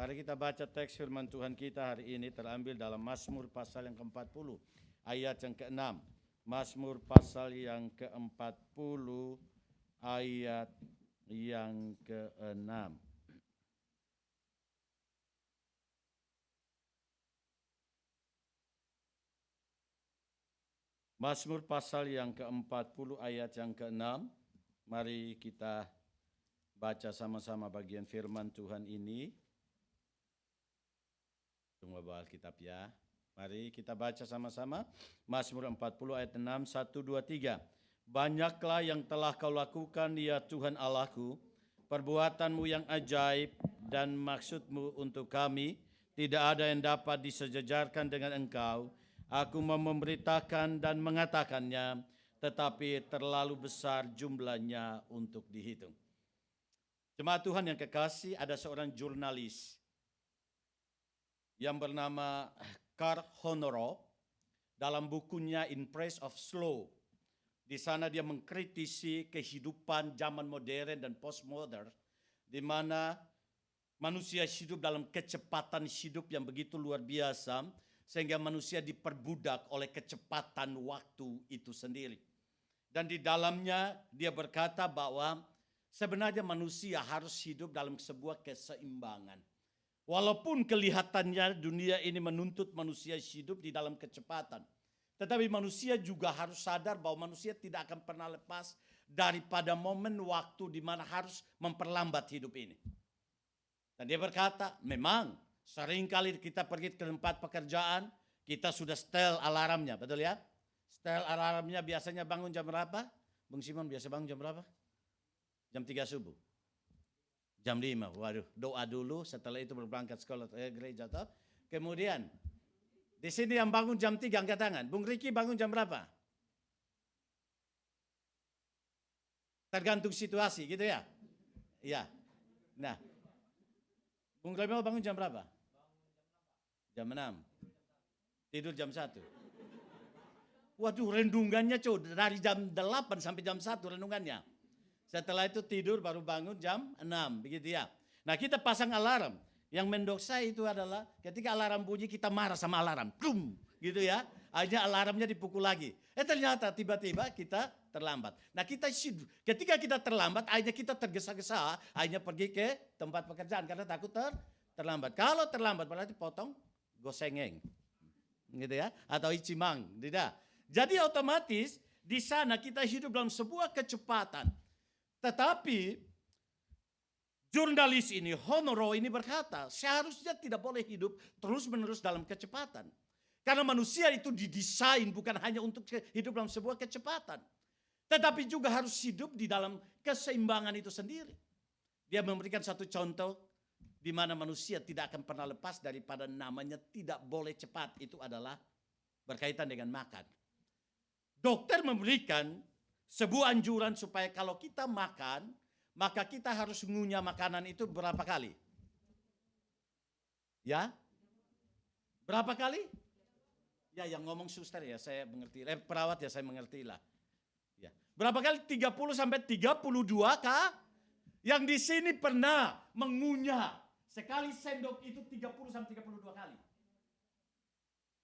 Mari kita baca teks firman Tuhan kita hari ini terambil dalam Mazmur pasal yang ke-40 ayat yang ke-6. Mazmur pasal yang ke-40 ayat yang ke-6. Mazmur pasal yang ke-40 ayat yang ke-6. Mari kita baca sama-sama bagian firman Tuhan ini. Tunggu bawa Alkitab ya. Mari kita baca sama-sama. Mazmur 40 ayat 6, 1, 2, 3. Banyaklah yang telah kau lakukan ya Tuhan Allahku, perbuatanmu yang ajaib dan maksudmu untuk kami, tidak ada yang dapat disejajarkan dengan engkau. Aku mau memberitakan dan mengatakannya, tetapi terlalu besar jumlahnya untuk dihitung. Jemaat Tuhan yang kekasih, ada seorang jurnalis yang bernama Carl Honoro dalam bukunya In Praise of Slow. Di sana dia mengkritisi kehidupan zaman modern dan postmodern, di mana manusia hidup dalam kecepatan hidup yang begitu luar biasa, sehingga manusia diperbudak oleh kecepatan waktu itu sendiri. Dan di dalamnya dia berkata bahwa sebenarnya manusia harus hidup dalam sebuah keseimbangan. Walaupun kelihatannya dunia ini menuntut manusia hidup di dalam kecepatan, tetapi manusia juga harus sadar bahwa manusia tidak akan pernah lepas daripada momen waktu di mana harus memperlambat hidup ini. Dan dia berkata, memang seringkali kita pergi ke tempat pekerjaan, kita sudah setel alarmnya, betul ya? Setel alarmnya biasanya bangun jam berapa? Bung Simon biasa bangun jam berapa? Jam 3 subuh. Jam 5, waduh, doa dulu, setelah itu berangkat sekolah gereja. Kemudian, di sini yang bangun jam 3 angkat tangan. Bung Riki bangun jam berapa? Tergantung situasi gitu ya? Iya. Nah, Bung Remel bangun jam berapa? Jam 6. Tidur jam 1. Waduh, rendungannya dari jam 8 sampai jam 1 rendungannya. Setelah itu tidur baru bangun jam 6, begitu ya. Nah, kita pasang alarm. Yang mendosa itu adalah ketika alarm bunyi kita marah sama alarm. Plum, gitu ya. Akhirnya alarmnya dipukul lagi. Ternyata tiba-tiba kita terlambat. Nah, ketika kita terlambat, akhirnya kita tergesa-gesa, akhirnya pergi ke tempat pekerjaan karena takut terlambat. Kalau terlambat berarti potong gosengeng. Gitu ya, atau icimang, tidak. Jadi otomatis di sana kita hidup dalam sebuah kecepatan. Tetapi jurnalis ini, Honoro ini berkata, seharusnya tidak boleh hidup terus-menerus dalam kecepatan. Karena manusia itu didesain bukan hanya untuk hidup dalam sebuah kecepatan, tetapi juga harus hidup di dalam keseimbangan itu sendiri. Dia memberikan satu contoh di mana manusia tidak akan pernah lepas daripada namanya tidak boleh cepat. Itu adalah berkaitan dengan makan. Dokter memberikan sebuah anjuran supaya kalau kita makan, maka kita harus ngunyah makanan itu berapa kali? Ya? Berapa kali? Ya, yang ngomong suster ya, saya mengerti. Perawat ya, saya mengerti lah. Ya. Berapa kali? 30 sampai 32 kah? Yang di sini pernah mengunyah sekali sendok itu 30 sampai 32 kali.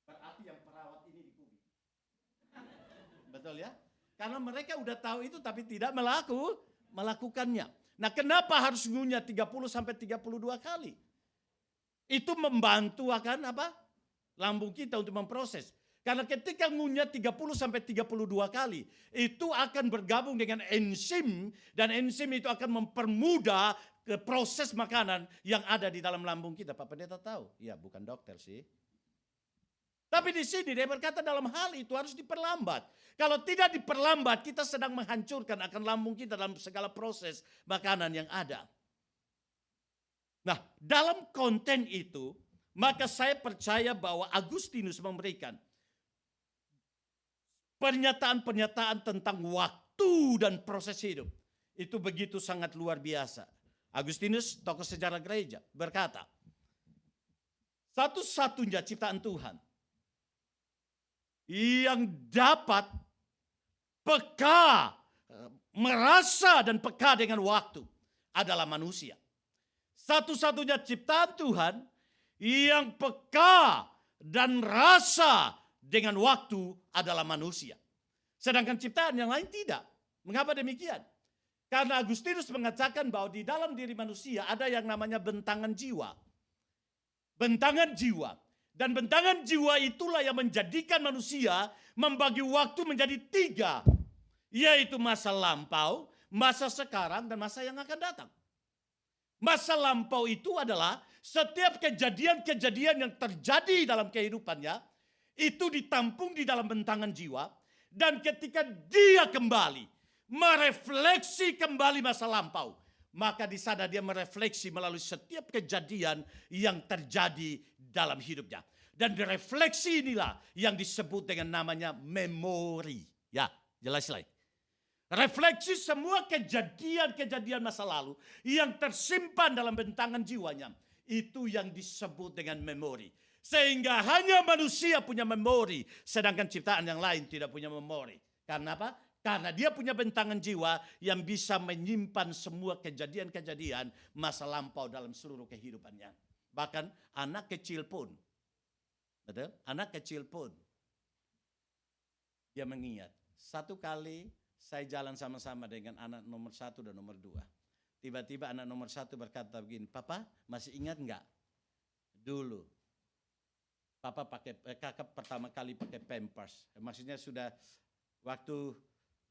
Berarti yang perawat ini dikubik. Betul ya? Karena mereka udah tahu itu tapi tidak melakukannya. Nah, kenapa harus ngunyah 30 sampai 32 kali? Itu membantu akan apa? Lambung kita untuk memproses. Karena ketika ngunyah 30 sampai 32 kali, itu akan bergabung dengan enzim dan enzim itu akan mempermudah proses makanan yang ada di dalam lambung kita. Pak Pendeta tahu? Ya, bukan dokter sih. Tapi di sini dia berkata dalam hal itu harus diperlambat. Kalau tidak diperlambat, kita sedang menghancurkan akan lambung kita dalam segala proses makanan yang ada. Nah, dalam konten itu, maka saya percaya bahwa Agustinus memberikan pernyataan-pernyataan tentang waktu dan proses hidup. Itu begitu sangat luar biasa. Agustinus, tokoh sejarah gereja, berkata, satu-satunya ciptaan Tuhan yang dapat peka, merasa dan peka dengan waktu adalah manusia. Satu-satunya ciptaan Tuhan yang peka dan rasa dengan waktu adalah manusia. Sedangkan ciptaan yang lain tidak. Mengapa demikian? Karena Agustinus mengatakan bahwa di dalam diri manusia ada yang namanya bentangan jiwa. Bentangan jiwa. Dan bentangan jiwa itulah yang menjadikan manusia membagi waktu menjadi 3. Yaitu masa lampau, masa sekarang, dan masa yang akan datang. Masa lampau itu adalah setiap kejadian-kejadian yang terjadi dalam kehidupannya itu ditampung di dalam bentangan jiwa, dan ketika dia kembali merefleksi kembali masa lampau, maka di sana dia merefleksi melalui setiap kejadian yang terjadi dalam hidupnya. Dan refleksi inilah yang disebut dengan namanya memori. Ya, jelas lagi. Refleksi semua kejadian-kejadian masa lalu yang tersimpan dalam bentangan jiwanya. Itu yang disebut dengan memori. Sehingga hanya manusia punya memori, sedangkan ciptaan yang lain tidak punya memori. Karena apa? Karena dia punya bentangan jiwa yang bisa menyimpan semua kejadian-kejadian masa lampau dalam seluruh kehidupannya. Bahkan anak kecil pun, betul? Anak kecil pun, dia mengingat. Satu kali saya jalan sama-sama dengan anak nomor 1 dan nomor 2. Tiba-tiba anak nomor 1 berkata begini, "Papa, masih ingat enggak? Dulu Papa kakak pertama kali pakai Pampers." Maksudnya sudah waktu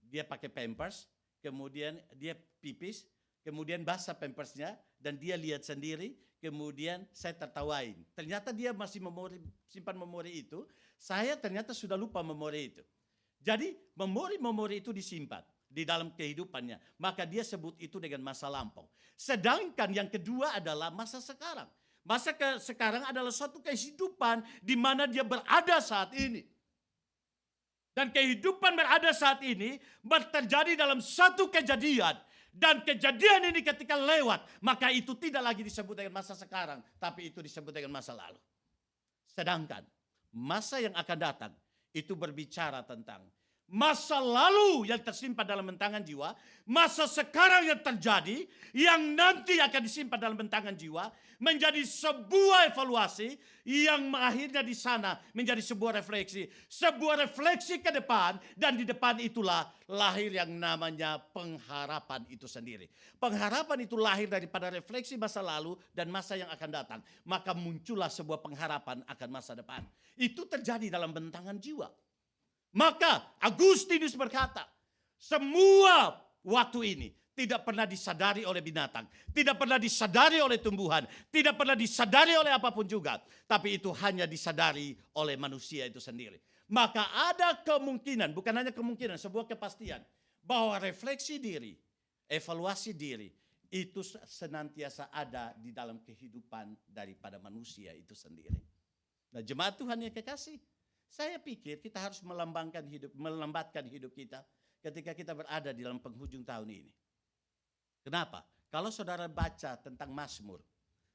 dia pakai Pampers, kemudian dia pipis, kemudian basah Pampersnya, dan dia lihat sendiri, kemudian saya tertawain. Ternyata dia masih simpan memori itu, saya ternyata sudah lupa memori itu. Jadi memori-memori itu disimpan di dalam kehidupannya. Maka dia sebut itu dengan masa lampau. Sedangkan yang kedua adalah masa sekarang. Masa sekarang adalah suatu kehidupan di mana dia berada saat ini. Dan kehidupan berada saat ini terjadi dalam satu kejadian. Dan kejadian ini ketika lewat, maka itu tidak lagi disebut dengan masa sekarang, tapi itu disebut dengan masa lalu. Sedangkan masa yang akan datang itu berbicara tentang masa lalu yang tersimpan dalam bentangan jiwa, masa sekarang yang terjadi, yang nanti akan disimpan dalam bentangan jiwa, menjadi sebuah evaluasi yang akhirnya di sana menjadi sebuah refleksi ke depan, dan di depan itulah lahir yang namanya pengharapan itu sendiri. Pengharapan itu lahir daripada refleksi masa lalu dan masa yang akan datang, maka muncullah sebuah pengharapan akan masa depan. Itu terjadi dalam bentangan jiwa. Maka Agustinus berkata, semua waktu ini tidak pernah disadari oleh binatang, tidak pernah disadari oleh tumbuhan, tidak pernah disadari oleh apapun juga, tapi itu hanya disadari oleh manusia itu sendiri. Maka ada kemungkinan, bukan hanya kemungkinan, sebuah kepastian bahwa refleksi diri, evaluasi diri itu senantiasa ada di dalam kehidupan daripada manusia itu sendiri. Nah, jemaat Tuhan yang kekasih, saya pikir kita harus melambatkan hidup kita ketika kita berada di dalam penghujung tahun ini. Kenapa? Kalau saudara baca tentang Mazmur,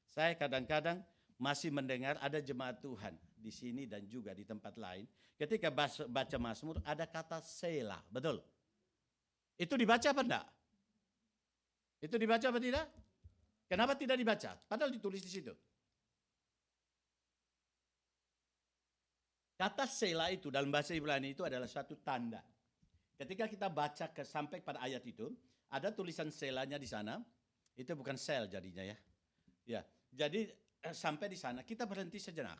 saya kadang-kadang masih mendengar ada jemaat Tuhan di sini dan juga di tempat lain. Ketika baca Mazmur ada kata Selah, betul? Itu dibaca apa enggak? Itu dibaca apa tidak? Kenapa tidak dibaca? Padahal ditulis di situ. Kata Selah itu dalam bahasa Ibrani itu adalah suatu tanda. Ketika kita baca sampai pada ayat itu, ada tulisan Selahnya di sana. Itu bukan sel jadinya ya. Ya, jadi sampai di sana kita berhenti sejenak.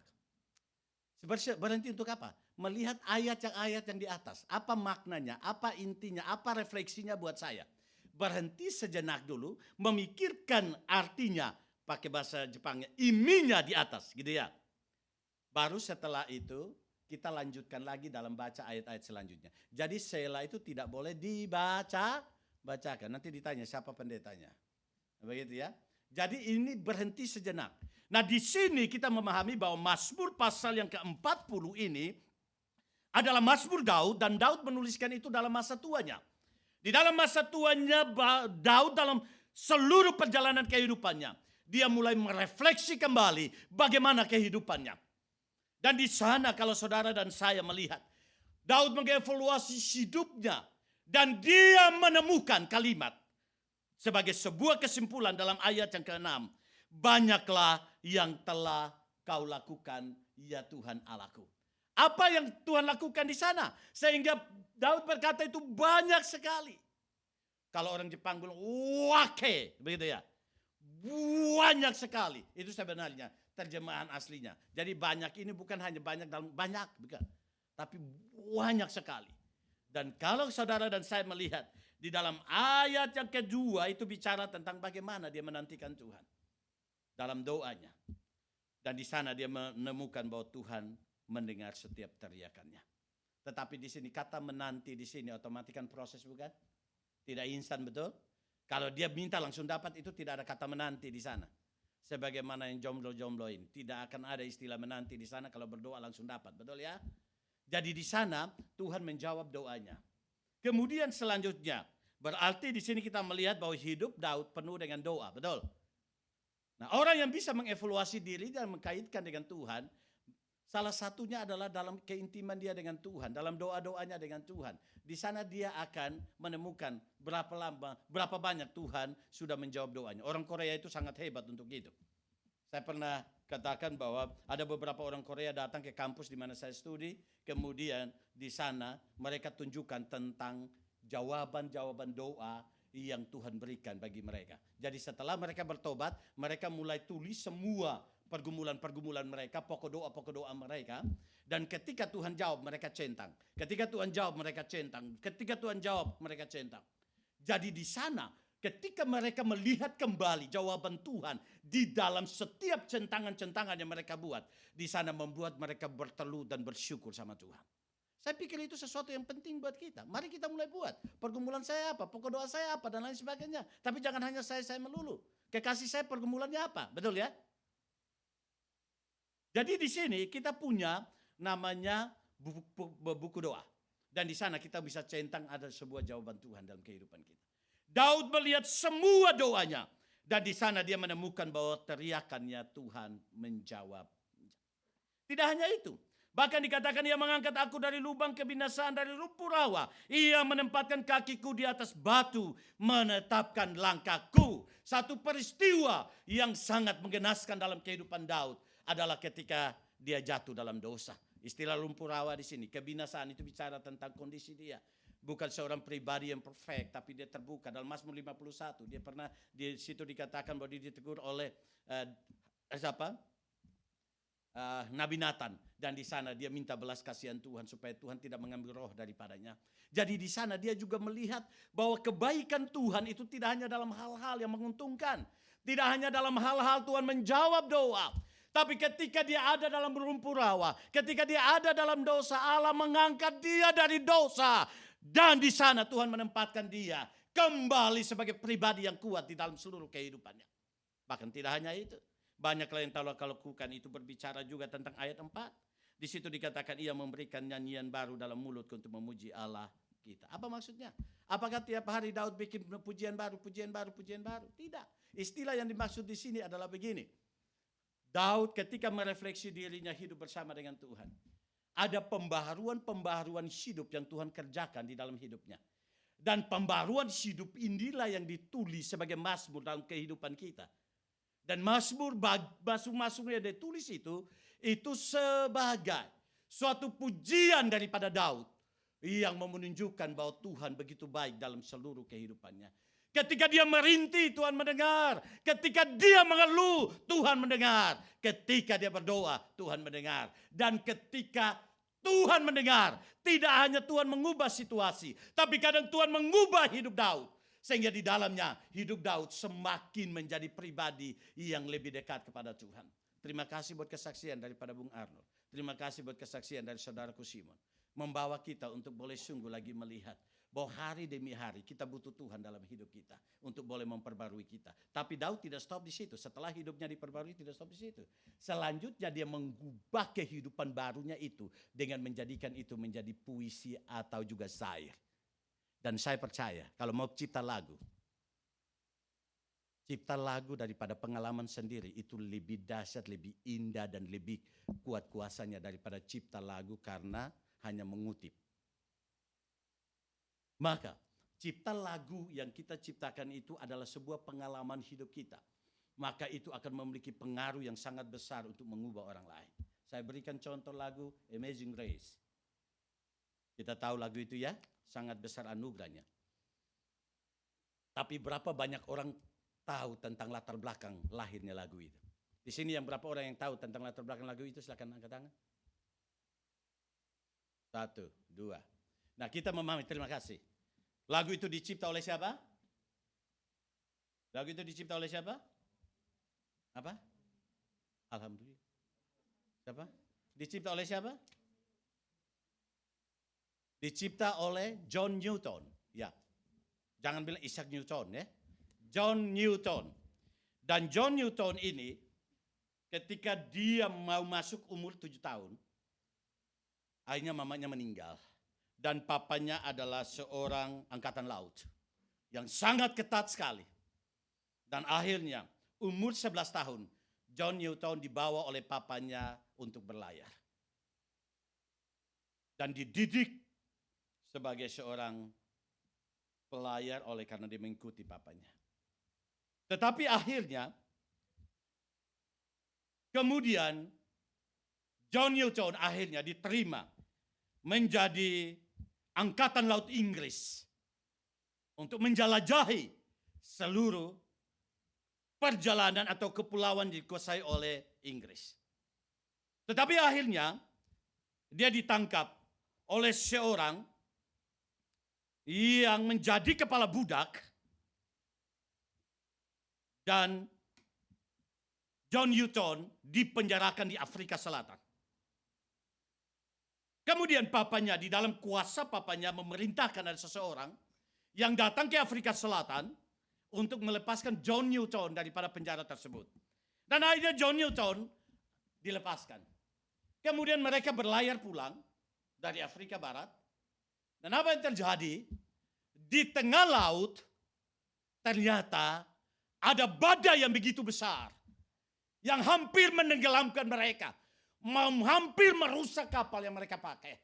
Berhenti untuk apa? Melihat ayat yang di atas. Apa maknanya, apa intinya, apa refleksinya buat saya. Berhenti sejenak dulu, memikirkan artinya, pakai bahasa Jepangnya, iminya di atas gitu ya. Baru setelah itu kita lanjutkan lagi dalam baca ayat-ayat selanjutnya. Jadi Selah itu tidak boleh bacakan. Nanti ditanya siapa pendetanya. Begitu ya. Jadi ini berhenti sejenak. Nah, di sini kita memahami bahwa Mazmur pasal yang ke-40 ini adalah Mazmur Daud, dan Daud menuliskan itu dalam masa tuanya. Di dalam masa tuanya Daud dalam seluruh perjalanan kehidupannya, dia mulai merefleksi kembali bagaimana kehidupannya. Dan di sana kalau saudara dan saya melihat, Daud mengevaluasi hidupnya, dan dia menemukan kalimat sebagai sebuah kesimpulan dalam ayat yang ke-6, banyaklah yang telah kau lakukan, ya Tuhan Allahku. Apa yang Tuhan lakukan di sana? Sehingga Daud berkata itu banyak sekali. Kalau orang Jepang bilang wake, begitu ya. Banyak sekali. Itu sebenarnya terjemahan aslinya. Jadi banyak ini bukan hanya banyak dalam banyak, bukan. Tapi banyak sekali. Dan kalau saudara dan saya melihat di dalam ayat yang kedua itu bicara tentang bagaimana dia menantikan Tuhan dalam doanya. Dan di sana dia menemukan bahwa Tuhan mendengar setiap teriakannya. Tetapi di sini kata menanti di sini otomatis kan proses, bukan? Tidak instan, betul? Kalau dia minta langsung dapat, itu tidak ada kata menanti di sana. Sebagaimana yang jomblo-jomblo ini, tidak akan ada istilah menanti di sana kalau berdoa langsung dapat, betul ya? Jadi di sana Tuhan menjawab doanya. Kemudian selanjutnya, berarti di sini kita melihat bahwa hidup Daud penuh dengan doa, betul? Nah, orang yang bisa mengevaluasi diri dan mengkaitkan dengan Tuhan, salah satunya adalah dalam keintiman dia dengan Tuhan, dalam doa-doanya dengan Tuhan. Di sana dia akan menemukan berapa banyak Tuhan sudah menjawab doanya. Orang Korea itu sangat hebat untuk itu. Saya pernah katakan bahwa ada beberapa orang Korea datang ke kampus di mana saya studi, kemudian di sana mereka tunjukkan tentang jawaban-jawaban doa yang Tuhan berikan bagi mereka. Jadi setelah mereka bertobat, mereka mulai tulis semua pergumulan-pergumulan mereka, pokok doa mereka. Dan ketika Tuhan jawab, mereka centang. Ketika Tuhan jawab, mereka centang. Ketika Tuhan jawab, mereka centang. Jadi di sana, ketika mereka melihat kembali jawaban Tuhan di dalam setiap centangan-centangan yang mereka buat, di sana membuat mereka berteluh dan bersyukur sama Tuhan. Saya pikir itu sesuatu yang penting buat kita. Mari kita mulai buat. Pergumulan saya apa, pokok doa saya apa, dan lain sebagainya. Tapi jangan hanya saya melulu. Kekasih saya pergumulannya apa, betul ya? Jadi di sini kita punya namanya buku doa. Dan di sana kita bisa centang ada sebuah jawaban Tuhan dalam kehidupan kita. Daud melihat semua doanya. Dan di sana dia menemukan bahwa teriakannya Tuhan menjawab. Tidak hanya itu. Bahkan dikatakan ia mengangkat aku dari lubang kebinasaan, dari lumpur rawa. Ia menempatkan kakiku di atas batu, menetapkan langkahku. Satu peristiwa yang sangat menggenaskan dalam kehidupan Daud adalah ketika dia jatuh dalam dosa. Istilah lumpur rawa di sini, kebinasaan itu bicara tentang kondisi dia. Bukan seorang pribadi yang perfect, tapi dia terbuka. Dalam Mazmur 51, dia pernah di situ dikatakan bahwa dia ditegur oleh Nabi Nathan. Dan di sana dia minta belas kasihan Tuhan supaya Tuhan tidak mengambil roh daripadanya. Jadi di sana dia juga melihat bahwa kebaikan Tuhan itu tidak hanya dalam hal-hal yang menguntungkan. Tidak hanya dalam hal-hal Tuhan menjawab doa. Tapi ketika dia ada dalam lumpur rawa, ketika dia ada dalam dosa, Allah mengangkat dia dari dosa. Dan di sana Tuhan menempatkan dia kembali sebagai pribadi yang kuat di dalam seluruh kehidupannya. Bahkan tidak hanya itu. Banyaklah yang telah kau lakukan, itu berbicara juga tentang ayat 4. Di situ dikatakan ia memberikan nyanyian baru dalam mulutku untuk memuji Allah kita. Apa maksudnya? Apakah tiap hari Daud bikin pujian baru? Tidak. Istilah yang dimaksud di sini adalah begini. Daud ketika merefleksi dirinya hidup bersama dengan Tuhan. Ada pembaharuan hidup yang Tuhan kerjakan di dalam hidupnya. Dan pembaharuan hidup inilah yang ditulis sebagai mazmur dalam kehidupan kita. Dan mazmur yang ditulis itu sebagai suatu pujian daripada Daud yang menunjukkan bahwa Tuhan begitu baik dalam seluruh kehidupannya. Ketika dia merintih, Tuhan mendengar. Ketika dia mengeluh, Tuhan mendengar. Ketika dia berdoa, Tuhan mendengar. Dan ketika Tuhan mendengar, tidak hanya Tuhan mengubah situasi, tapi kadang Tuhan mengubah hidup Daud. Sehingga di dalamnya hidup Daud semakin menjadi pribadi yang lebih dekat kepada Tuhan. Terima kasih buat kesaksian daripada Bung Arnold. Terima kasih buat kesaksian dari saudaraku Simon. Membawa kita untuk boleh sungguh lagi melihat bahwa hari demi hari kita butuh Tuhan dalam hidup kita untuk boleh memperbarui kita. Tapi Daud tidak stop di situ. Setelah hidupnya diperbarui tidak stop di situ. Selanjutnya dia mengubah kehidupan barunya itu dengan menjadikan itu menjadi puisi atau juga syair. Dan saya percaya kalau mau cipta lagu daripada pengalaman sendiri itu lebih dahsyat, lebih indah dan lebih kuat kuasanya daripada cipta lagu karena hanya mengutip. Maka cipta lagu yang kita ciptakan itu adalah sebuah pengalaman hidup kita. maka itu akan memiliki pengaruh yang sangat besar untuk mengubah orang lain. Saya berikan contoh lagu Amazing Grace. Kita tahu lagu itu ya, sangat besar anugerahnya. Tapi berapa banyak orang tahu tentang latar belakang lahirnya lagu itu? Di sini yang berapa orang yang tahu tentang latar belakang lagu itu? Silakan angkat tangan. 1, 2. Nah, kita memahami, terima kasih. Lagu itu dicipta oleh siapa? Lagu itu dicipta oleh siapa? Apa? Alhamdulillah. Siapa? Dicipta oleh siapa? Dicipta oleh John Newton. Ya. Jangan bilang Isaac Newton ya. John Newton. Dan John Newton ini ketika dia mau masuk umur 7 tahun, akhirnya mamanya meninggal. Dan papanya adalah seorang angkatan laut yang sangat ketat sekali. Dan akhirnya umur 11 tahun, John Newton dibawa oleh papanya untuk berlayar. Dan dididik sebagai seorang pelayar oleh karena dia mengikuti papanya. Tetapi akhirnya, kemudian John Newton akhirnya diterima menjadi angkatan laut Inggris untuk menjelajahi seluruh perjalanan atau kepulauan dikuasai oleh Inggris. Tetapi akhirnya dia ditangkap oleh seorang yang menjadi kepala budak, dan John Newton dipenjarakan di Afrika Selatan. Kemudian papanya, di dalam kuasa papanya memerintahkan ada seseorang yang datang ke Afrika Selatan untuk melepaskan John Newton daripada penjara tersebut. Dan akhirnya John Newton dilepaskan. Kemudian mereka berlayar pulang dari Afrika Barat. Dan apa yang terjadi? Di tengah laut ternyata ada badai yang begitu besar yang hampir menenggelamkan mereka, hampir merusak kapal yang mereka pakai.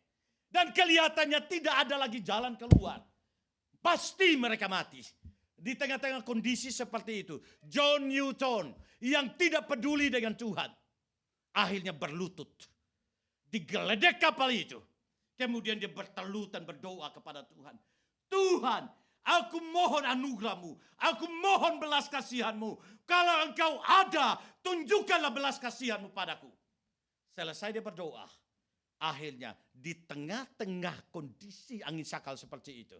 Dan kelihatannya tidak ada lagi jalan keluar. Pasti mereka mati. Di tengah-tengah kondisi seperti itu, John Newton yang tidak peduli dengan Tuhan, akhirnya berlutut. Digeledek kapal itu. Kemudian dia bertelut dan berdoa kepada Tuhan. Tuhan, aku mohon anugerah-Mu. Aku mohon belas kasihan-Mu. Kalau Engkau ada, tunjukkanlah belas kasihan-Mu padaku. Selesai dia berdoa. Akhirnya di tengah-tengah kondisi angin sakal seperti itu,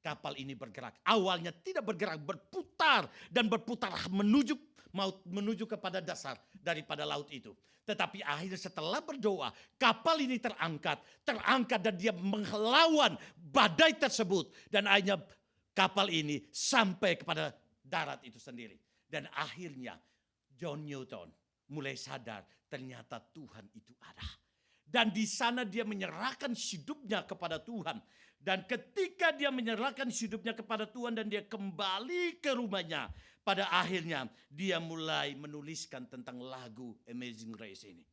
kapal ini bergerak. Awalnya tidak bergerak, berputar dan berputar menuju kepada dasar daripada laut itu. Tetapi akhirnya setelah berdoa, kapal ini terangkat dan dia melawan badai tersebut. Dan akhirnya kapal ini sampai kepada darat itu sendiri. Dan akhirnya John Newton mulai sadar ternyata Tuhan itu ada. Dan di sana dia menyerahkan hidupnya kepada Tuhan. Dan ketika dia menyerahkan hidupnya kepada Tuhan dan dia kembali ke rumahnya, pada akhirnya dia mulai menuliskan tentang lagu Amazing Grace ini.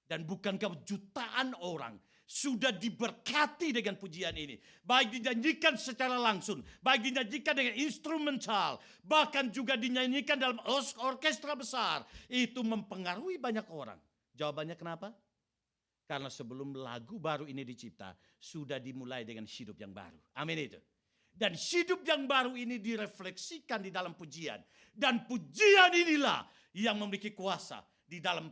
Dan bukankah jutaan orang sudah diberkati dengan pujian ini. Baik dinyanyikan secara langsung, baik dinyanyikan dengan instrumental, bahkan juga dinyanyikan dalam orkestra besar. Itu mempengaruhi banyak orang. Jawabannya kenapa? Karena sebelum lagu baru ini dicipta, sudah dimulai dengan hidup yang baru. Amin itu. Dan hidup yang baru ini direfleksikan di dalam pujian. Dan pujian inilah yang memiliki kuasa di dalam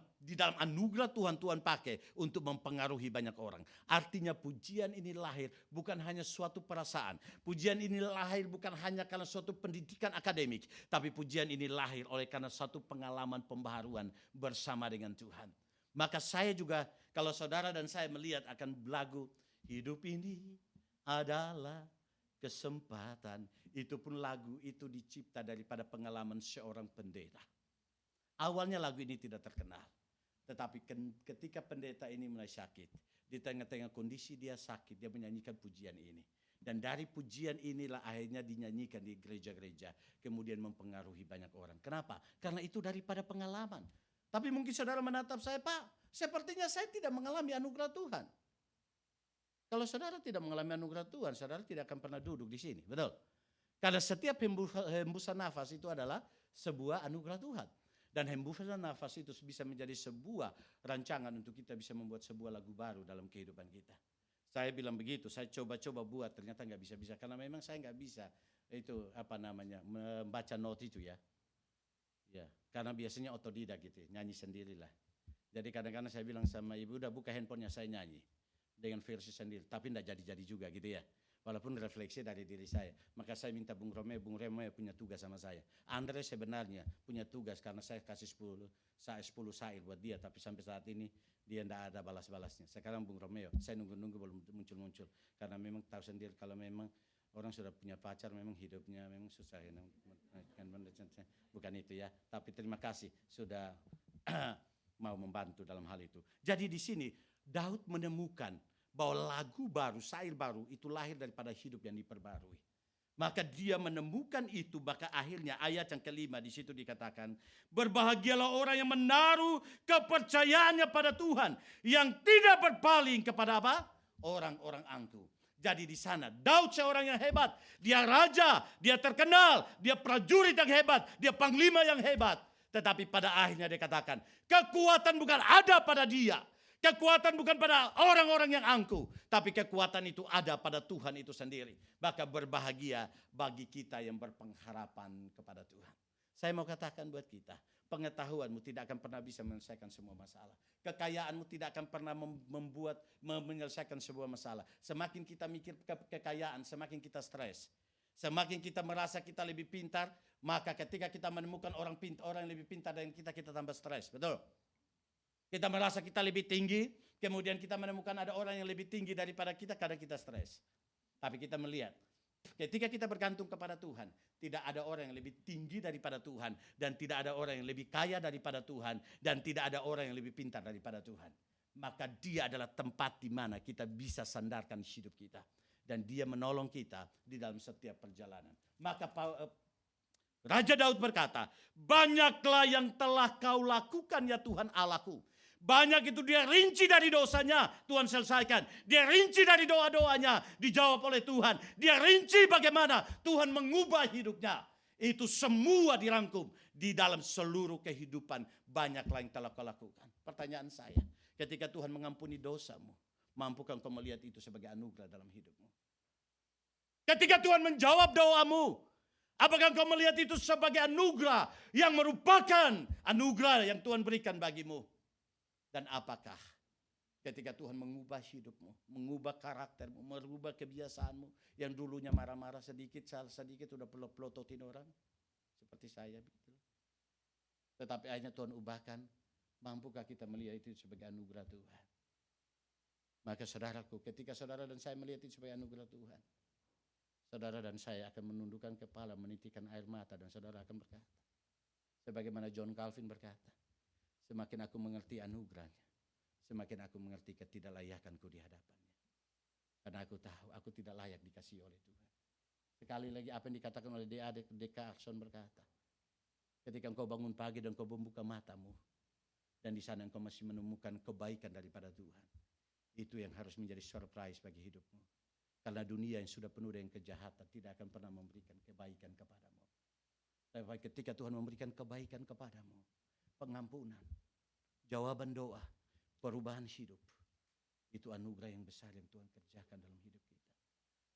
anugerah Tuhan pakai untuk mempengaruhi banyak orang. Artinya pujian ini lahir bukan hanya suatu perasaan. Pujian ini lahir bukan hanya karena suatu pendidikan akademik. Tapi pujian ini lahir oleh karena suatu pengalaman pembaharuan bersama dengan Tuhan. Maka saya juga, kalau saudara dan saya melihat akan lagu Hidup Ini Adalah Kesempatan, itu pun lagu itu dicipta daripada pengalaman seorang pendeta. Awalnya lagu ini tidak terkenal. Tetapi ketika pendeta ini mulai sakit, di tengah-tengah kondisi dia sakit, dia menyanyikan pujian ini. Dan dari pujian inilah akhirnya dinyanyikan di gereja-gereja, kemudian mempengaruhi banyak orang. Kenapa? Karena itu daripada pengalaman. Tapi mungkin saudara menatap saya, Pak, sepertinya saya tidak mengalami anugerah Tuhan. Kalau saudara tidak mengalami anugerah Tuhan, saudara tidak akan pernah duduk di sini, betul? Karena setiap hembusan nafas itu adalah sebuah anugerah Tuhan. Dan hembusan nafas itu bisa menjadi sebuah rancangan untuk kita bisa membuat sebuah lagu baru dalam kehidupan kita. Saya bilang begitu, saya coba-coba buat, ternyata nggak bisa-bisa. Karena memang saya nggak bisa itu membaca not itu ya. Ya, karena biasanya otodidak gitu, nyanyi sendirilah. Jadi kadang-kadang saya bilang sama ibu, udah buka handphonenya saya nyanyi dengan versi sendiri. Tapi nggak jadi-jadi juga gitu ya. Walaupun refleksi dari diri saya. Maka saya minta Bung Romeo punya tugas sama saya. Andre sebenarnya punya tugas karena saya kasih 10 syair buat dia. Tapi sampai saat ini dia tidak ada balas-balasnya. Sekarang Bung Romeo, saya nunggu-nunggu belum muncul-muncul. Karena memang tahu sendiri kalau memang orang sudah punya pacar memang hidupnya memang susah. Bukan itu ya. Tapi terima kasih sudah mau membantu dalam hal itu. Jadi di sini Daud menemukan bahwa lagu baru, syair baru itu lahir daripada hidup yang diperbarui. Maka dia menemukan itu, maka akhirnya ayat yang kelima di situ dikatakan, berbahagialah orang yang menaruh kepercayaannya pada Tuhan, yang tidak berpaling kepada apa? Orang-orang angkuh. Jadi di sana Daud seorang yang hebat, dia raja, dia terkenal, dia prajurit yang hebat, dia panglima yang hebat. Tetapi pada akhirnya dia katakan, kekuatan bukan ada pada dia. Kekuatan bukan pada orang-orang yang angkuh, tapi kekuatan itu ada pada Tuhan itu sendiri. Maka berbahagia bagi kita yang berpengharapan kepada Tuhan. Saya mau katakan buat kita, pengetahuanmu tidak akan pernah bisa menyelesaikan semua masalah. Kekayaanmu tidak akan pernah menyelesaikan sebuah masalah. Semakin kita mikir kekayaan, semakin kita stres. Semakin kita merasa kita lebih pintar, maka ketika kita menemukan orang yang lebih pintar dari kita tambah stres. Betul? Kita merasa kita lebih tinggi, kemudian kita menemukan ada orang yang lebih tinggi daripada kita, kadang kita stres. Tapi kita melihat, ketika kita bergantung kepada Tuhan, tidak ada orang yang lebih tinggi daripada Tuhan, dan tidak ada orang yang lebih kaya daripada Tuhan, dan tidak ada orang yang lebih pintar daripada Tuhan. Maka dia adalah tempat di mana kita bisa sandarkan hidup kita. Dan dia menolong kita di dalam setiap perjalanan. Maka Raja Daud berkata, banyaklah yang telah kau lakukan ya Tuhan Allahku. Banyak itu dia rinci dari dosanya, Tuhan selesaikan. Dia rinci dari doa-doanya, dijawab oleh Tuhan. Dia rinci bagaimana Tuhan mengubah hidupnya. Itu semua dirangkum di dalam seluruh kehidupan. Banyaklah yang telah kau lakukan. Pertanyaan saya, ketika Tuhan mengampuni dosamu, mampukah kau melihat itu sebagai anugerah dalam hidupmu? Ketika Tuhan menjawab doamu, apakah kau melihat itu sebagai anugerah yang merupakan anugerah yang Tuhan berikan bagimu? Dan apakah ketika Tuhan mengubah hidupmu, mengubah karaktermu, merubah kebiasaanmu yang dulunya marah-marah sedikit, salah sedikit udah pelototin orang seperti saya begitu. Tetapi akhirnya Tuhan ubahkan, mampukah kita melihat itu sebagai anugerah Tuhan? Maka saudaraku, ketika saudara dan saya melihat itu sebagai anugerah Tuhan, saudara dan saya akan menundukkan kepala, menitikan air mata, dan saudara akan berkata, sebagaimana John Calvin berkata, semakin aku mengerti anugerahnya, semakin aku mengerti ketidaklayakanku di hadapannya. Karena aku tahu aku tidak layak dikasihi oleh Tuhan. Sekali lagi apa yang dikatakan oleh D.K. Akson berkata, ketika engkau bangun pagi dan engkau membuka matamu, dan di sana engkau masih menemukan kebaikan daripada Tuhan, itu yang harus menjadi surprise bagi hidupmu. Karena dunia yang sudah penuh dengan kejahatan tidak akan pernah memberikan kebaikan kepadamu. Tapi ketika Tuhan memberikan kebaikan kepadamu, pengampunan, jawaban doa, perubahan hidup, itu anugerah yang besar yang Tuhan kerjakan dalam hidup kita.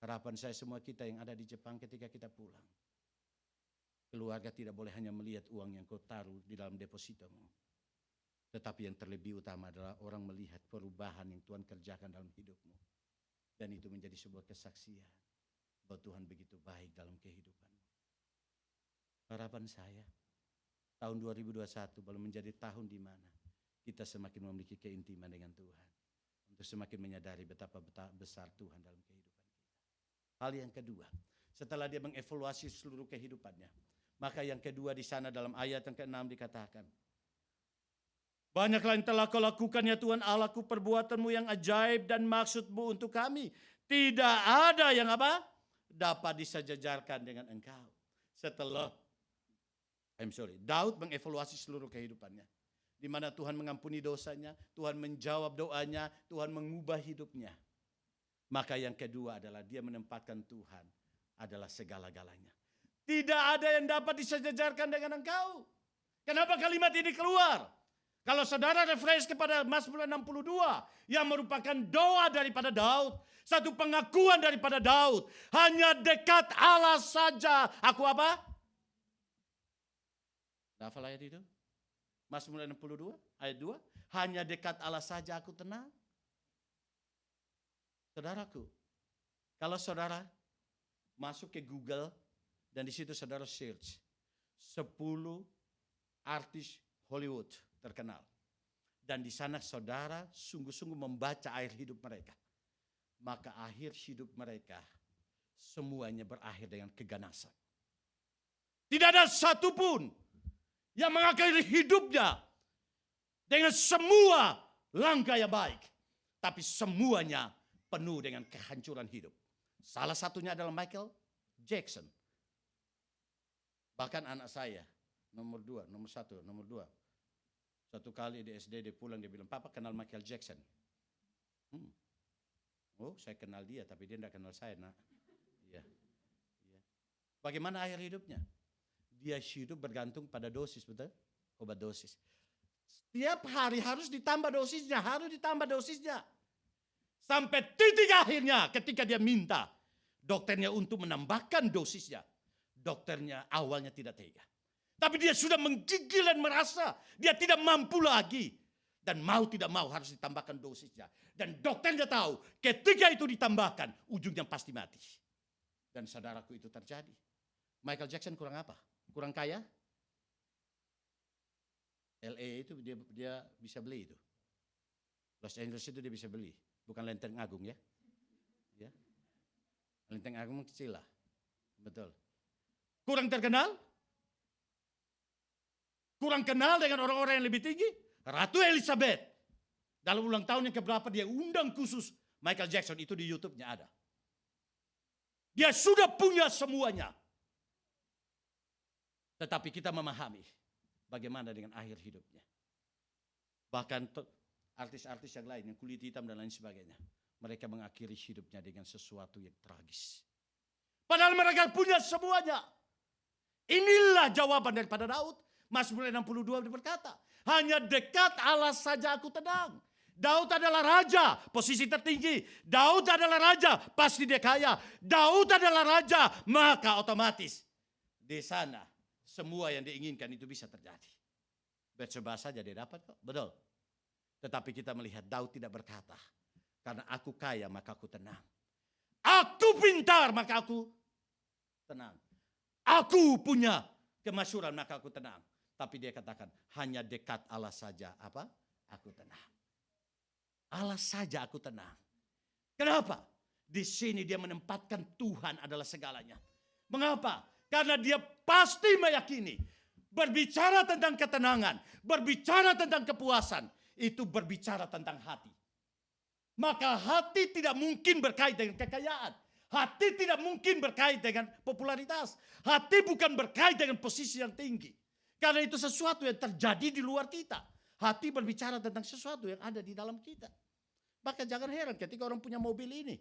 Harapan saya semua kita yang ada di Jepang ketika kita pulang, keluarga tidak boleh hanya melihat uang yang kau taruh di dalam depositomu, tetapi yang terlebih utama adalah orang melihat perubahan yang Tuhan kerjakan dalam hidupmu. Dan itu menjadi sebuah kesaksian bahwa Tuhan begitu baik dalam kehidupanmu. Harapan saya, tahun 2021 belum menjadi tahun di mana kita semakin memiliki keintiman dengan Tuhan. Untuk semakin menyadari betapa besar Tuhan dalam kehidupan kita. Hal yang kedua, setelah dia mengevaluasi seluruh kehidupannya, maka yang kedua di sana dalam ayat yang ke-6 dikatakan, banyaklah yang telah kau lakukan ya Tuhan Allahku, perbuatanmu yang ajaib dan maksudmu untuk kami. Tidak ada yang apa? Dapat disejajarkan dengan engkau. Setelah Daud mengevaluasi seluruh kehidupannya. Di mana Tuhan mengampuni dosanya, Tuhan menjawab doanya, Tuhan mengubah hidupnya. Maka yang kedua adalah dia menempatkan Tuhan adalah segala-galanya. Tidak ada yang dapat disejajarkan dengan engkau. Kenapa kalimat ini keluar? Kalau saudara refresh kepada Mazmur 62 yang merupakan doa daripada Daud, satu pengakuan daripada Daud, hanya dekat Allah saja aku apa? Hafal ayat itu? Mazmur 62 ayat 2, hanya dekat Allah saja aku tenang. Saudaraku, kalau saudara masuk ke Google dan di situ saudara search 10 artis Hollywood terkenal. Dan di sana saudara sungguh-sungguh membaca akhir hidup mereka. Maka akhir hidup mereka semuanya berakhir dengan keganasan. Tidak ada satupun yang mengakhiri hidupnya dengan semua langkah yang baik. Tapi semuanya penuh dengan kehancuran hidup. Salah satunya adalah Michael Jackson. Bahkan anak saya, nomor 1, nomor 2. Satu kali di SD dia pulang, dia bilang, "Papa kenal Michael Jackson?" "Oh, saya kenal dia, tapi dia tidak kenal saya, nak." Iya. Bagaimana akhir hidupnya? Dia hidup bergantung pada dosis, betul? Obat dosis. Setiap hari harus ditambah dosisnya. Sampai titik akhirnya ketika dia minta dokternya untuk menambahkan dosisnya. Dokternya awalnya tidak tega. Tapi dia sudah menggigil dan merasa dia tidak mampu lagi. Dan mau tidak mau harus ditambahkan dosisnya. Dan dokternya tahu ketika itu ditambahkan ujungnya pasti mati. Dan saudaraku itu terjadi. Michael Jackson kurang apa? Kurang kaya? LA itu dia bisa beli itu. Los Angeles itu dia bisa beli. Bukan Lenteng Agung ya. Lenteng Agung kecil lah. Betul. Kurang terkenal? Kurang kenal dengan orang-orang yang lebih tinggi? Ratu Elizabeth. Dalam ulang tahun yang keberapa dia undang khusus Michael Jackson, itu di YouTube-nya ada. Dia sudah punya semuanya. Tetapi kita memahami bagaimana dengan akhir hidupnya. Bahkan artis-artis yang lain, yang kulit hitam dan lain sebagainya. Mereka mengakhiri hidupnya dengan sesuatu yang tragis. Padahal mereka punya semuanya. Inilah jawaban daripada Daud. Mazmur 62 berkata, hanya dekat Allah saja aku tenang. Daud adalah raja, posisi tertinggi. Daud adalah raja, pasti dia kaya. Daud adalah raja, maka otomatis di sana semua yang diinginkan itu bisa terjadi. Bathsheba saja dia dapat kok, betul. Tetapi kita melihat Daud tidak berkata, karena aku kaya maka aku tenang. Aku pintar maka aku tenang. Aku punya kemasyhuran maka aku tenang. Tapi dia katakan, hanya dekat Allah saja apa? Aku tenang. Allah saja aku tenang. Kenapa? Di sini dia menempatkan Tuhan adalah segalanya. Mengapa? Karena dia pasti meyakini berbicara tentang ketenangan, berbicara tentang kepuasan, itu berbicara tentang hati. Maka hati tidak mungkin berkait dengan kekayaan. Hati tidak mungkin berkait dengan popularitas. Hati bukan berkait dengan posisi yang tinggi. Karena itu sesuatu yang terjadi di luar kita. Hati berbicara tentang sesuatu yang ada di dalam kita. Maka jangan heran ketika orang punya mobil ini.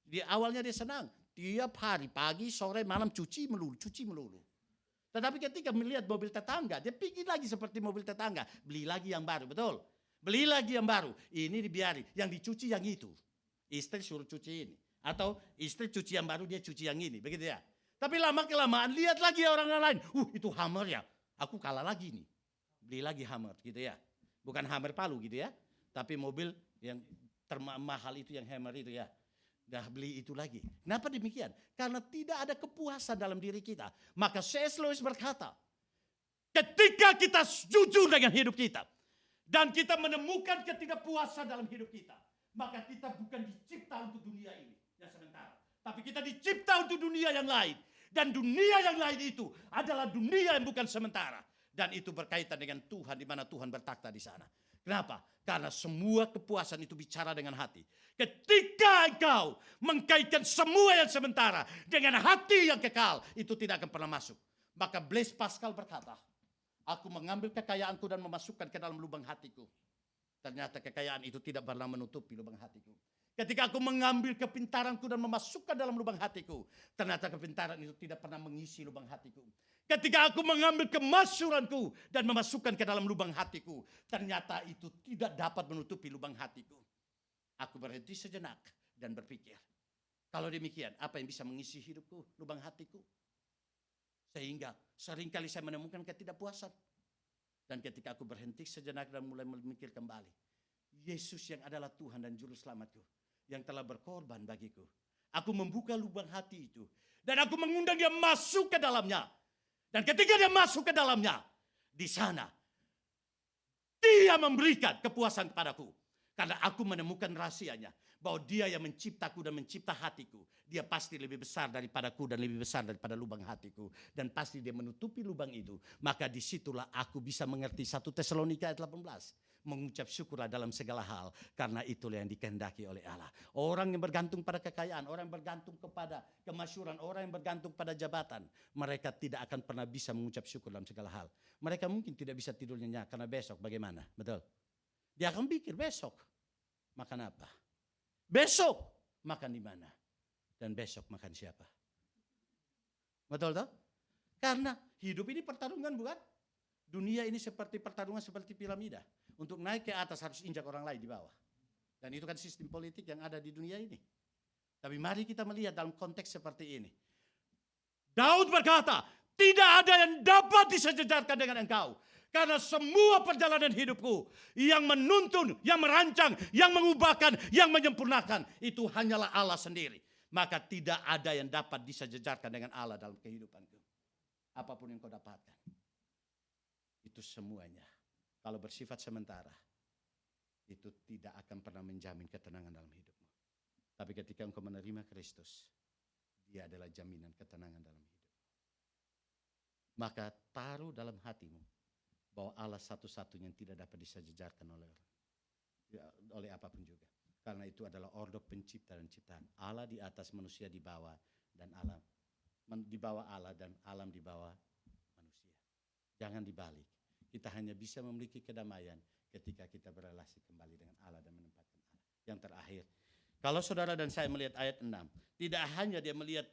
Di awalnya dia senang. Tiap hari, pagi, sore, malam cuci melulu. Tetapi ketika melihat mobil tetangga, dia pikir lagi seperti mobil tetangga. Beli lagi yang baru, betul? Beli lagi yang baru. Ini dibiarin, yang dicuci yang itu. Istri suruh cuci ini. Atau istri cuci yang baru, dia cuci yang ini. Begitu ya. Tapi lama-kelamaan lihat lagi orang lain. Itu Hummer ya. Aku kalah lagi nih. Beli lagi Hummer gitu ya. Bukan Hummer Palu gitu ya. Tapi mobil yang termahal itu yang Hummer itu ya. Dah beli itu lagi. Kenapa demikian? Karena tidak ada kepuasan dalam diri kita. Maka C.S. Lewis berkata, ketika kita jujur dengan hidup kita. Dan kita menemukan ketidakpuasan dalam hidup kita. Maka kita bukan dicipta untuk dunia ini yang sementara. Tapi kita dicipta untuk dunia yang lain. Dan dunia yang lain itu adalah dunia yang bukan sementara. Dan itu berkaitan dengan Tuhan, di mana Tuhan bertakhta di sana. Kenapa? Karena semua kepuasan itu bicara dengan hati. Ketika engkau mengkaitkan semua yang sementara dengan hati yang kekal, itu tidak akan pernah masuk. Maka Blaise Pascal berkata, aku mengambil kekayaanku dan memasukkan ke dalam lubang hatiku. Ternyata kekayaan itu tidak pernah menutupi lubang hatiku. Ketika aku mengambil kepintaranku dan memasukkan dalam lubang hatiku, ternyata kepintaran itu tidak pernah mengisi lubang hatiku. Ketika aku mengambil kemasyuranku dan memasukkan ke dalam lubang hatiku, ternyata itu tidak dapat menutupi lubang hatiku. Aku berhenti sejenak dan berpikir, kalau demikian, apa yang bisa mengisi hidupku, lubang hatiku? Sehingga seringkali saya menemukan ketidakpuasan. Dan ketika aku berhenti sejenak dan mulai memikir kembali, Yesus yang adalah Tuhan dan Juru Selamatku, yang telah berkorban bagiku. Aku membuka lubang hati itu, dan aku mengundang dia masuk ke dalamnya. Dan ketika dia masuk ke dalamnya, di sana dia memberikan kepuasan kepadaku. Karena aku menemukan rahasianya, bahwa dia yang menciptaku dan mencipta hatiku, dia pasti lebih besar daripadaku dan lebih besar daripada lubang hatiku. Dan pasti dia menutupi lubang itu. Maka disitulah aku bisa mengerti 1 Tesalonika ayat 18. Mengucap syukurlah dalam segala hal, karena itulah yang dikehendaki oleh Allah. Orang yang bergantung pada kekayaan, orang yang bergantung kepada kemasyhuran, orang yang bergantung pada jabatan, mereka tidak akan pernah bisa mengucap syukur dalam segala hal. Mereka mungkin tidak bisa tidur nyenyak karena besok bagaimana, betul? Dia akan pikir besok makan apa, besok makan di mana, dan besok makan siapa. Betul toh? Karena hidup ini pertarungan, bukan? Dunia ini seperti pertarungan seperti piramida. Untuk naik ke atas harus injak orang lain di bawah. Dan itu kan sistem politik yang ada di dunia ini. Tapi mari kita melihat dalam konteks seperti ini. Daud berkata, tidak ada yang dapat disejajarkan dengan engkau. Karena semua perjalanan hidupku yang menuntun, yang merancang, yang mengubahkan, yang menyempurnakan, itu hanyalah Allah sendiri. Maka tidak ada yang dapat disejajarkan dengan Allah dalam kehidupanku. Apapun yang kau dapatkan, itu semuanya, kalau bersifat sementara, itu tidak akan pernah menjamin ketenangan dalam hidupmu. Tapi ketika engkau menerima Kristus, dia adalah jaminan ketenangan dalam hidupmu. Maka taruh dalam hatimu bahwa Allah satu-satunya yang tidak dapat disejajarkan oleh apapun juga. Karena itu adalah ordo pencipta dan ciptaan. Allah di atas, manusia di bawah, dan alam di bawah Allah dan alam di bawah manusia. Jangan dibalik. Kita hanya bisa memiliki kedamaian ketika kita berrelasi kembali dengan Allah dan menempatkan Allah. Yang terakhir, kalau saudara dan saya melihat ayat 6, tidak hanya dia melihat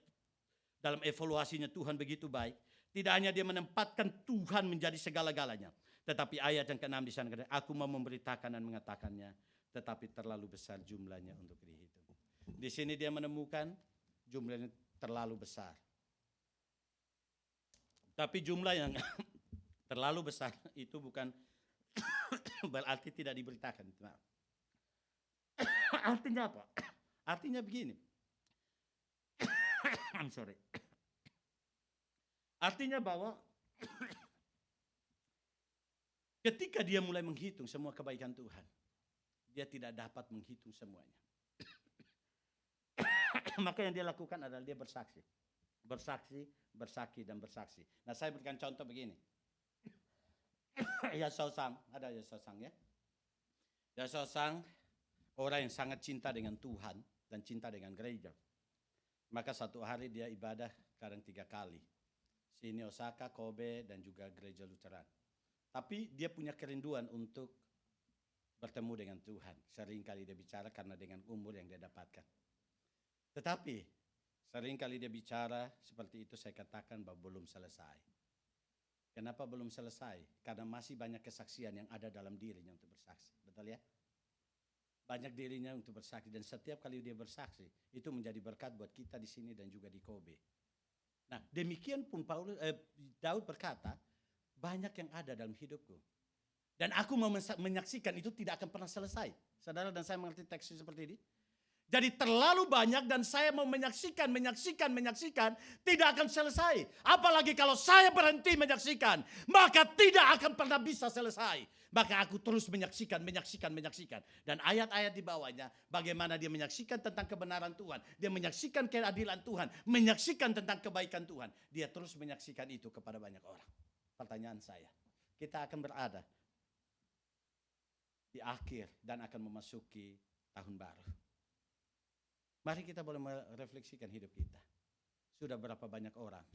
dalam evaluasinya Tuhan begitu baik, tidak hanya dia menempatkan Tuhan menjadi segala-galanya, tetapi ayat yang ke-6 di sana, aku mau memberitakan dan mengatakannya, tetapi terlalu besar jumlahnya untuk dihitung. Di sini dia menemukan jumlahnya terlalu besar. Tapi jumlah yang terlalu besar itu bukan berarti tidak diberitakan. Artinya apa? Artinya begini. I'm sorry. Artinya bahwa ketika dia mulai menghitung semua kebaikan Tuhan, dia tidak dapat menghitung semuanya. Maka yang dia lakukan adalah dia bersaksi. Bersaksi, bersaksi, dan bersaksi. Nah, saya berikan contoh begini. Yasosang, ada Yasosang ya. Yasosang orang yang sangat cinta dengan Tuhan dan cinta dengan gereja. Maka satu hari dia ibadah kadang 3 kali. Sini Osaka, Kobe, dan juga gereja Lutheran. Tapi dia punya kerinduan untuk bertemu dengan Tuhan. Sering kali dia bicara karena dengan umur yang dia dapatkan. Tetapi sering kali dia bicara seperti itu, saya katakan bahwa belum selesai. Kenapa belum selesai? Karena masih banyak kesaksian yang ada dalam dirinya untuk bersaksi. Betul ya? Banyak dirinya untuk bersaksi, dan setiap kali dia bersaksi itu menjadi berkat buat kita di sini dan juga di Kobe. Nah, demikian pun Daud berkata, banyak yang ada dalam hidupku. Dan aku mau menyaksikan itu tidak akan pernah selesai. Saudara dan saya mengerti teks seperti ini. Jadi terlalu banyak dan saya mau menyaksikan, tidak akan selesai. Apalagi kalau saya berhenti menyaksikan, maka tidak akan pernah bisa selesai. Maka aku terus menyaksikan. Dan ayat-ayat di bawahnya, bagaimana dia menyaksikan tentang kebenaran Tuhan. Dia menyaksikan keadilan Tuhan, menyaksikan tentang kebaikan Tuhan. Dia terus menyaksikan itu kepada banyak orang. Pertanyaan saya, kita akan berada di akhir dan akan memasuki tahun baru. Mari kita boleh merefleksikan hidup kita. Sudah berapa banyak orang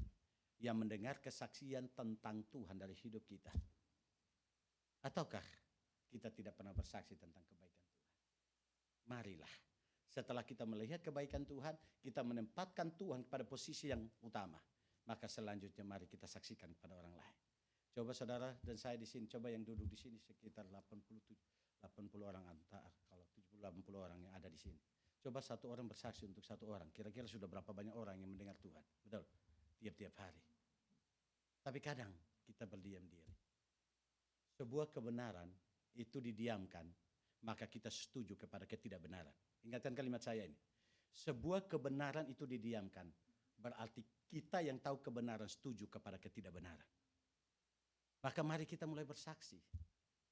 yang mendengar kesaksian tentang Tuhan dari hidup kita? Ataukah kita tidak pernah bersaksi tentang kebaikan Tuhan? Marilah, setelah kita melihat kebaikan Tuhan, kita menempatkan Tuhan pada posisi yang utama. maka selanjutnya mari kita saksikan kepada orang lain. Coba saudara dan saya di sini, coba yang duduk di sini sekitar 80 orang antara, kalau 70-80 orang yang ada di sini. Coba satu orang bersaksi untuk satu orang, kira-kira sudah berapa banyak orang yang mendengar Tuhan, betul? Tiap-tiap hari. Tapi kadang kita berdiam diri. Sebuah kebenaran itu didiamkan, maka kita setuju kepada ketidakbenaran. Ingatkan kalimat saya ini. Sebuah kebenaran itu didiamkan, berarti kita yang tahu kebenaran setuju kepada ketidakbenaran. Maka mari kita mulai bersaksi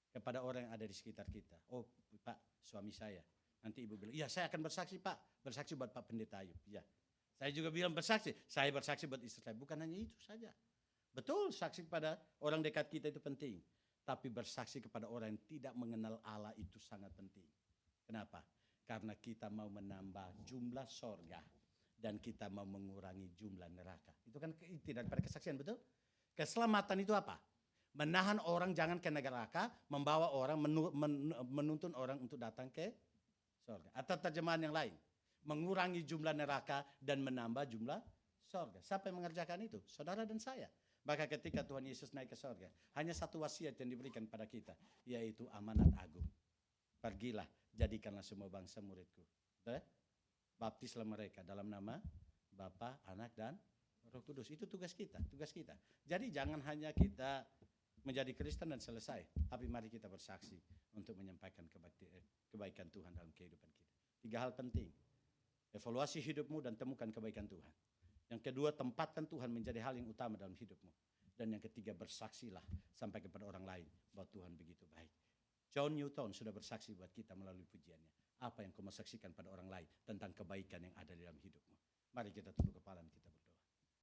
kepada orang yang ada di sekitar kita. Oh Pak, suami saya. Nanti ibu bilang, iya saya akan bersaksi Pak. Bersaksi buat Pak Pendeta Ayub. Ya. Saya juga bilang bersaksi. Saya bersaksi buat istri saya. Bukan hanya itu saja. Betul, saksi kepada orang dekat kita itu penting. Tapi bersaksi kepada orang yang tidak mengenal Allah itu sangat penting. Kenapa? Karena kita mau menambah jumlah sorga dan kita mau mengurangi jumlah neraka. Itu kan tidak daripada kesaksian, betul? Keselamatan itu apa? Menahan orang jangan ke neraka, membawa orang, menuntun orang untuk datang ke sorga. Atau terjemahan yang lain, mengurangi jumlah neraka dan menambah jumlah sorga. Siapa yang mengerjakan itu? Saudara dan saya. Maka ketika Tuhan Yesus naik ke sorga, hanya satu wasiat yang diberikan pada kita, yaitu amanat agung. Pergilah, jadikanlah semua bangsa muridku. Baptislah mereka dalam nama Bapa, Anak, dan Roh Kudus. Itu tugas kita, tugas kita. Jadi jangan hanya kita menjadi Kristen dan selesai, tapi mari kita bersaksi untuk menyampaikan kebaikan Tuhan dalam kehidupan kita. 3 hal penting. Evaluasi hidupmu dan temukan kebaikan Tuhan. Yang kedua, tempatkan Tuhan menjadi hal yang utama dalam hidupmu. Dan yang ketiga, bersaksilah sampai kepada orang lain bahwa Tuhan begitu baik. John Newton sudah bersaksi buat kita melalui pujiannya. Apa yang kau mau saksikan pada orang lain tentang kebaikan yang ada di dalam hidupmu. Mari kita tunduk kepala dan kita